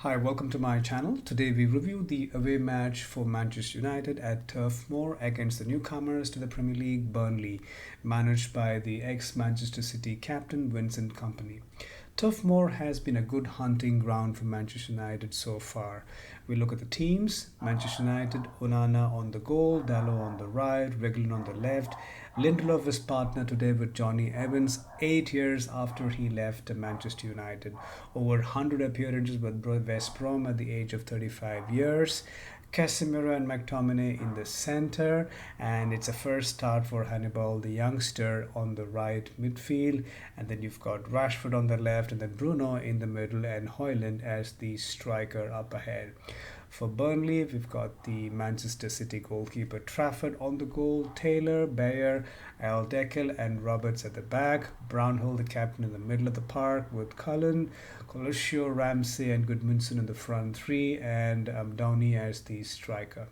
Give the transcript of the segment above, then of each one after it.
Hi, welcome to my channel. Today we review the away match for Manchester United at Turf Moor against the newcomers to the Premier League, Burnley, managed by the ex-Manchester City captain Vincent Kompany. Turf Moor has been a good hunting ground for Manchester United so far. We look at the teams: Manchester United, Onana on the goal, Dalot on the right, Reguilon on the left. Lindelof is partner today with Johnny Evans, 8 years after he left Manchester United. Over 100 appearances with West Brom at the age of 35 years. Casemiro and McTominay in the center, and it's a first start for Hannibal, the youngster, on the right midfield. And then you've got Rashford on the left, and then Bruno in the middle, and Højlund as the striker up ahead. For Burnley, we've got the Manchester City goalkeeper Trafford on the goal, Taylor, Bayer, Al Dekel, and Roberts at the back. Brownhill, the captain, in the middle of the park with Cullen, Coluscio, Ramsey, and Goodmanson in the front three, and Downey as the striker.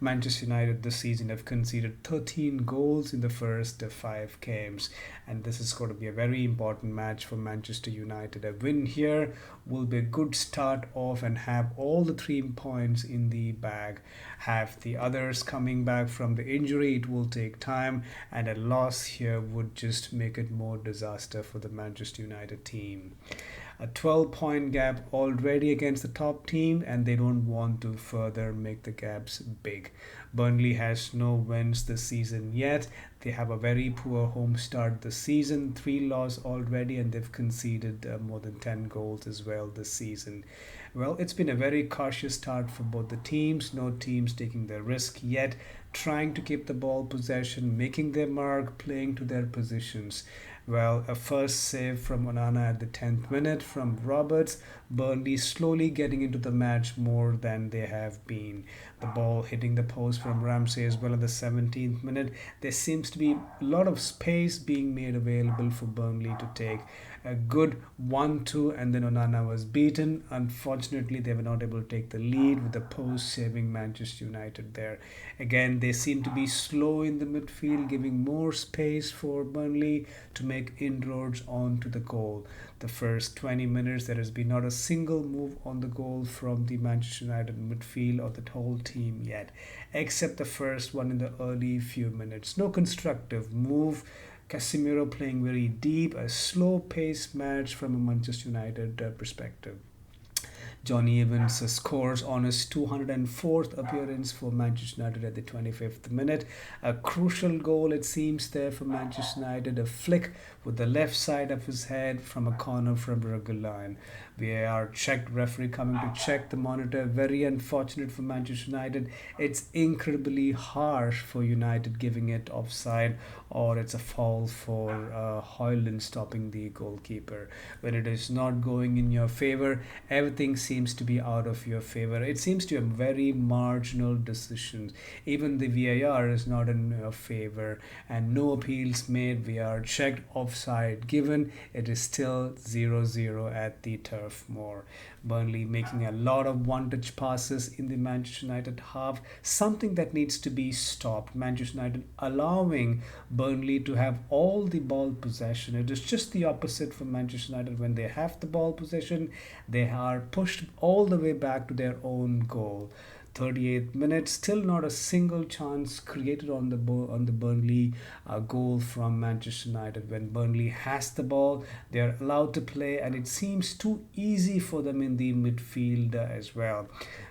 Manchester United this season have conceded 13 goals in the first 5 games, and this is going to be a very important match for Manchester United. A win here will be a good start off and have all the 3 points in the bag. Have the others coming back from the injury, it will take time, and a loss here would just make it more disaster for the Manchester United team. A 12-point gap already against the top team, and they don't want to further make the gaps big. Burnley has no wins this season yet. They have a very poor home start this season, 3 losses already, and they've conceded more than 10 goals as well this season. Well, it's been a very cautious start for both the teams. No teams taking the risk yet, trying to keep the ball possession, making their mark, playing to their positions. Well, a first save from Onana at the 10th minute from Roberts. Burnley slowly getting into the match more than they have been. The ball hitting the post from Ramsey as well at the 17th minute. There seems to be a lot of space being made available for Burnley to take a good 1-2, and then Onana was beaten. Unfortunately, they were not able to take the lead with the post saving Manchester United there. Again, they seem to be slow in the midfield, giving more space for Burnley to make inroads onto the goal. The first 20 minutes, there has been not a single move on the goal from the Manchester United midfield or the whole team yet, except the first one in the early few minutes. No constructive move. Casemiro playing very deep, a slow-paced match from a Manchester United perspective. Johnny Evans scores on his 204th appearance for Manchester United at the 25th minute. A crucial goal, it seems, there for Manchester United. A flick with the left side of his head from a corner from Reguilon. VAR checked, referee coming to check the monitor. Very unfortunate for Manchester United. It's incredibly harsh for United giving it offside, or it's a foul for Højlund stopping the goalkeeper. When it is not going in your favor, everything seems to be out of your favor. It seems to be very marginal decisions. Even the VAR is not in your favor, and no appeals made. VAR checked, offside given. It is still 0-0 at the Turf Moor. Burnley making a lot of one-touch passes in the Manchester United half, something that needs to be stopped. Manchester United allowing Burnley to have all the ball possession. It is just the opposite for Manchester United. When they have the ball possession, they are pushed all the way back to their own goal. 38th minute, still not a single chance created on the Burnley goal from Manchester United. When Burnley has the ball, they are allowed to play, and it seems too easy for them in the midfield as well.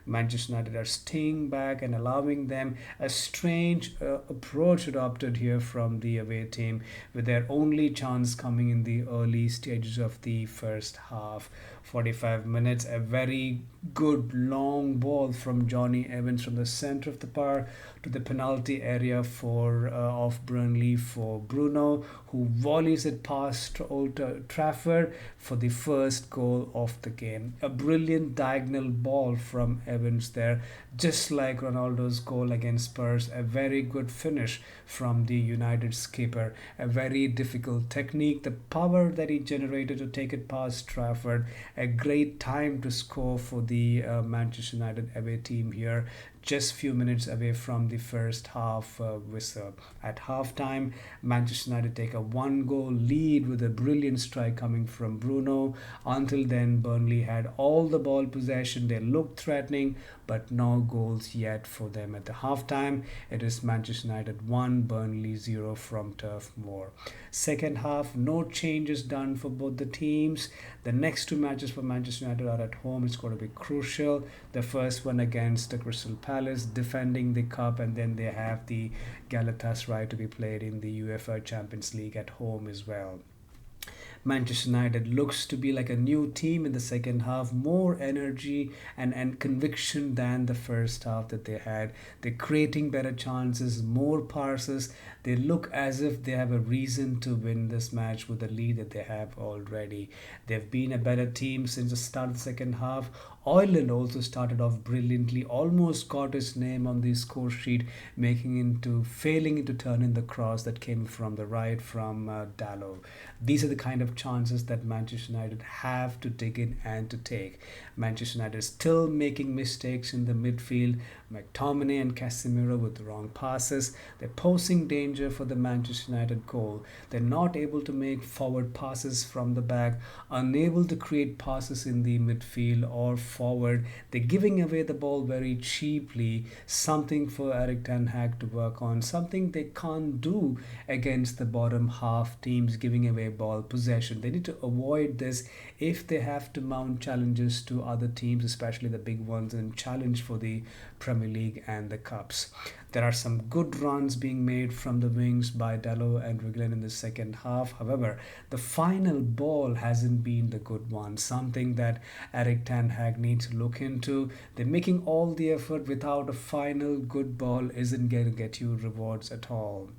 Manchester United are staying back and allowing them. A strange approach adopted here from the away team, with their only chance coming in the early stages of the first half. 45 minutes, a very good long ball from Johnny Evans from the center of the park to the penalty area for of Burnley for Bruno, who volleys it past Old Trafford for the first goal of the game. A brilliant diagonal ball from Evans there, just like Ronaldo's goal against Spurs. A very good finish from the United skipper. A very difficult technique. The power that he generated to take it past Trafford. A great time to score for the Manchester United away team here. just few minutes away from the first half whistle. At halftime, Manchester United take a one-goal lead with a brilliant strike coming from Bruno. Until then, Burnley had all the ball possession. They looked threatening, but no goals yet for them. At the halftime, it is Manchester United 1, Burnley 0 from Turf Moor. Second half, no changes done for both the teams. The next two matches for Manchester United are at home. It's going to be crucial. The first one against the Crystal Palace, defending the cup, and then they have the Galatasaray to be played in the UEFA Champions League at home as well. Manchester United looks to be like a new team in the second half, more energy and conviction than the first half that they had. They're creating better chances, more passes. They look as if they have a reason to win this match with the lead that they have already. They've been a better team since the start of the second half. Ireland also started off brilliantly, almost got his name on the score sheet, failing into turning the cross that came from the right from Dalot. These are the kind of chances that Manchester United have to dig in and to take. Manchester United is still making mistakes in the midfield. McTominay and Casemiro with the wrong passes. They're posing danger for the Manchester United goal. They're not able to make forward passes from the back, unable to create passes in the midfield or forward. They're giving away the ball very cheaply, something for Eric Ten Hag to work on, something they can't do against the bottom half teams giving away ball possession. They need to avoid this if they have to mount challenges to other teams, especially the big ones, and challenge for the Premier League and the Cups. There are some good runs being made from the wings by Dalot and Reguilon in the second half. However, the final ball hasn't been the good one, something that Eric Ten Hag needs to look into. They're making all the effort without a final good ball isn't going to get you rewards at all.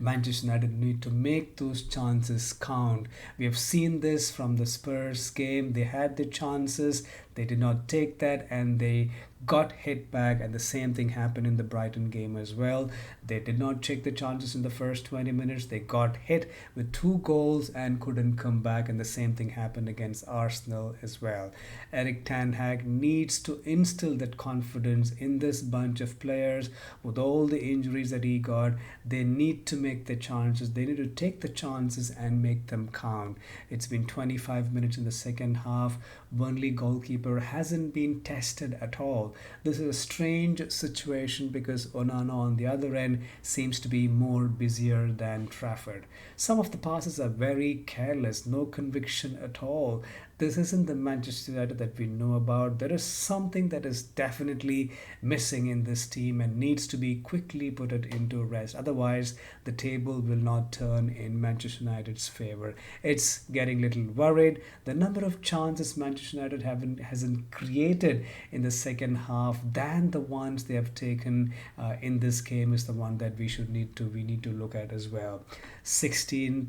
Manchester United need to make those chances count. We have seen this from the Spurs game. They had the chances, they did not take that, and they got hit back, and the same thing happened in the Brighton game as well. They did not check the chances in the first 20 minutes. They got hit with two goals and couldn't come back, and the same thing happened against Arsenal as well. Eric Ten Hag needs to instill that confidence in this bunch of players. With all the injuries that he got, they need to make the chances. They need to take the chances and make them count. It's been 25 minutes in the second half. Burnley goalkeeper hasn't been tested at all. This is a strange situation because Onana on the other end seems to be more busier than Trafford. Some of the passes are very careless, no conviction at all. This isn't the Manchester United that we know about. There is something that is definitely missing in this team and needs to be quickly put it into rest. Otherwise, the table will not turn in Manchester United's favor. It's getting a little worried. The number of chances Manchester United hasn't created in the second half than the ones they have taken in this game is the one that we need to look at as well. 16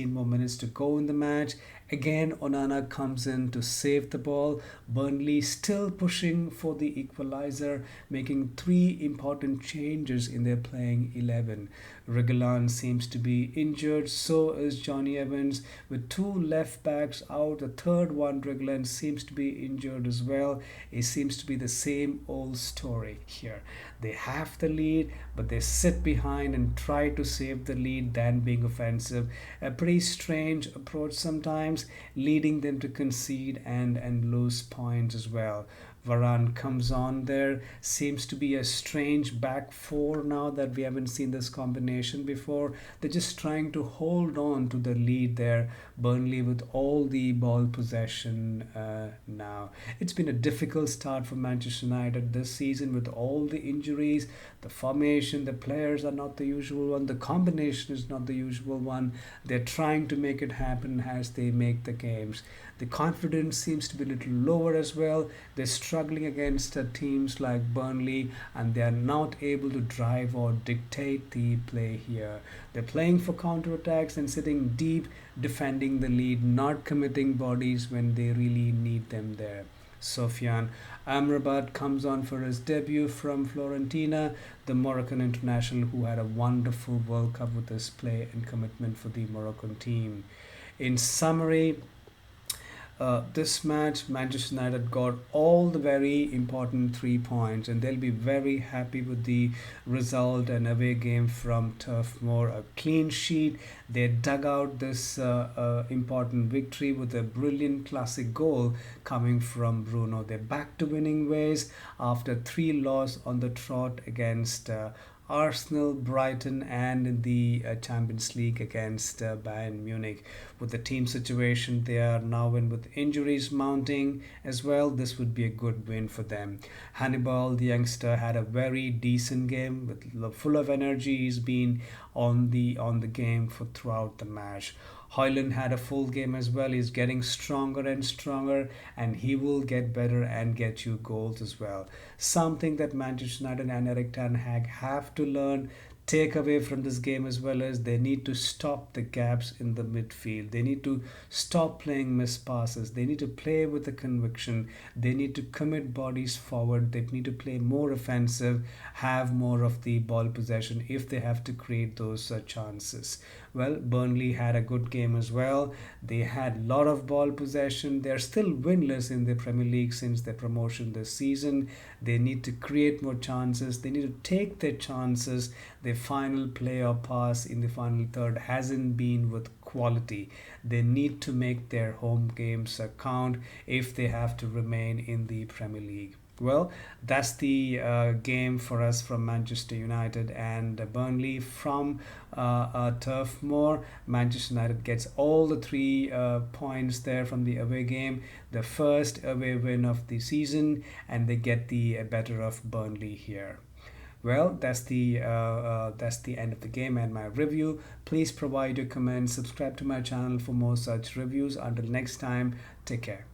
more minutes to go in the match. Again, Onana comes in to save the ball. Burnley still pushing for the equalizer, making three important changes in their playing 11. Reguilon seems to be injured, so is Johnny Evans. With two left backs out, the third one, Reguilon, seems to be injured as well. It seems to be the same old story here. They have the lead, but they sit behind and try to save the lead than being offensive. A pretty strange approach sometimes, leading them to concede and lose points as well. Varane comes on there. Seems to be a strange back four now that we haven't seen this combination before. They're just trying to hold on to the lead there. Burnley with all the ball possession now. It's been a difficult start for Manchester United this season with all the injuries. The formation, the players are not the usual one. The combination is not the usual one. They're trying to make it happen as they make the games. The confidence seems to be a little lower as well. They're struggling against teams like Burnley, and they are not able to drive or dictate the play here. They're playing for counterattacks and sitting deep, defending the lead, not committing bodies when they really need them there. Sofian Amrabat comes on for his debut from Fiorentina, the Moroccan international who had a wonderful World Cup with his play and commitment for the Moroccan team. In summary, This match, Manchester United got all the very important 3 points, and they'll be very happy with the result. An away game from Turf Moor, a clean sheet. They dug out this important victory with a brilliant classic goal coming from Bruno. They're back to winning ways after three losses on the trot against Arsenal, Brighton, and in the Champions League against Bayern Munich. With the team situation they are now in with injuries mounting as well, this would be a good win for them. Hannibal, the youngster, had a very decent game with full of energy. He's been on the game for throughout the match. Hoyland had a full game as well. He's getting stronger and stronger, and he will get better and get you goals as well. Something that Manchester United and Eric Ten Hag have to learn, take away from this game as well, as they need to stop the gaps in the midfield. They need to stop playing missed passes. They need to play with the conviction. They need to commit bodies forward. They need to play more offensive, have more of the ball possession if they have to create those chances. Well, Burnley had a good game as well. They had a lot of ball possession. They're still winless in the Premier League since their promotion this season. They need to create more chances. They need to take their chances. Their final play or pass in the final third hasn't been with quality. They need to make their home games count if they have to remain in the Premier League. Well, that's the game for us from Manchester United and Burnley from Turf Moor. Manchester United gets all the 3 points there from the away game, the first away win of the season, and they get the better of Burnley here. Well, that's the end of the game and my review. Please provide your comments, subscribe to my channel for more such reviews. Until next time, take care.